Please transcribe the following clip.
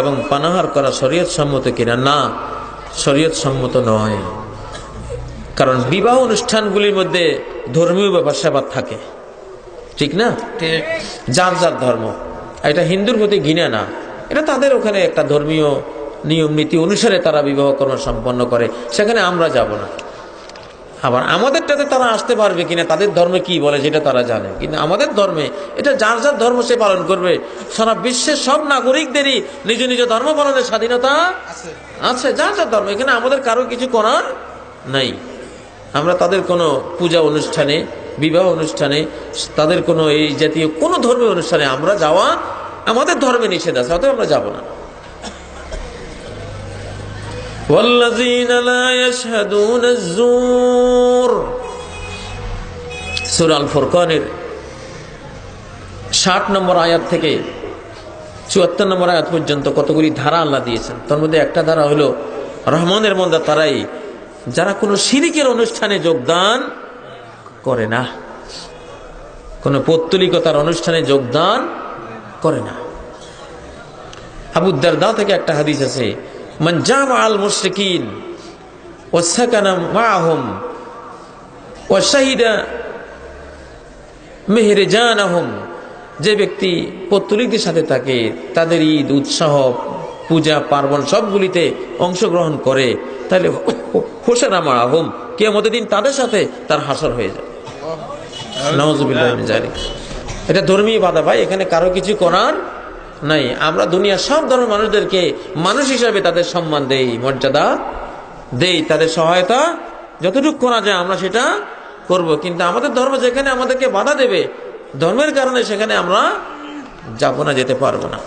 এবং পানাহার করা শরীয়ত সম্মত কিনা? না, শরীয়ত সম্মত নয়। কারণ বিবাহ অনুষ্ঠানগুলির মধ্যে ধর্মীয় ব্যাপার স্যাপার থাকে, ঠিক না? যার যার ধর্ম, এটা হিন্দুর প্রতি ঘৃণা না, এটা তাদের ওখানে একটা ধর্মীয় নিয়ম নীতি অনুসারে তারা বিবাহ কর্ম সম্পন্ন করে, সেখানে আমরা যাব না। আবার আমাদেরটাতে তারা আসতে পারবে কিনা, তাদের ধর্মে কি বলে সেটা তারা জানে, কিন্তু আমাদের ধর্মে এটা যার যার ধর্ম সে পালন করবে। সারা বিশ্বের সব নাগরিকদেরই নিজ নিজ ধর্ম পালনের স্বাধীনতা আছে, যার যার ধর্ম, এখানে আমাদের কারো কিছু করার নাই। আমরা তাদের কোনো পূজা অনুষ্ঠানে, বিবাহ অনুষ্ঠানে, তাদের কোনো এই জাতীয় কোনো ধর্মীয় অনুষ্ঠানে আমরা যাওয়া আমাদের ধর্মে নিষেধ আছে, অতএব আমরা যাব না। والذين لا يشهدون الزور, সূরা আল ফুরকানের 60 নম্বর আয়াত থেকে 74 নম্বর আয়াত পর্যন্ত কতগুলি ধারা আল্লাহ দিয়েছেন। তার মধ্যে একটা ধারা হলো রহমানের বান্দা তারাই যারা কোনো শিরকের অনুষ্ঠানে যোগদান করে না, কোনো পৌত্তলিকতার অনুষ্ঠানে যোগদান করে না। আবু দারদা থেকে একটা হাদিস আছে, মান জামা আল মুশরিকিন ওয়া সাকানা মাআহুম ওয়া শাহিদা মেহরজানহুম, যে ব্যক্তি পৌত্তলিকদের সাথে থাকে, তাদের ঈদ উৎসব পূজা পার্বণ সবগুলিতে অংশগ্রহণ করে, তাহলে হোসেনা মাআহুম, কিয়ামতের দিন তাদের সাথে তার হাসর হয়ে যায়। নাউযুবিল্লাহি মিন যালিক। এটা ধর্মীয় বাধা ভাই, এখানে কারো কিছু করার নাই। আমরা দুনিয়ার সব ধর্মের মানুষদেরকে মানুষ হিসাবে তাদের সম্মান দেই, মর্যাদা দেই, তাদের সহায়তা যতটুকু করা যায় আমরা সেটা করব, কিন্তু আমাদের ধর্ম যেখানে আমাদেরকে বাধা দেবে ধর্মের কারণে, সেখানে আমরা যাব না, যেতে পারবো না।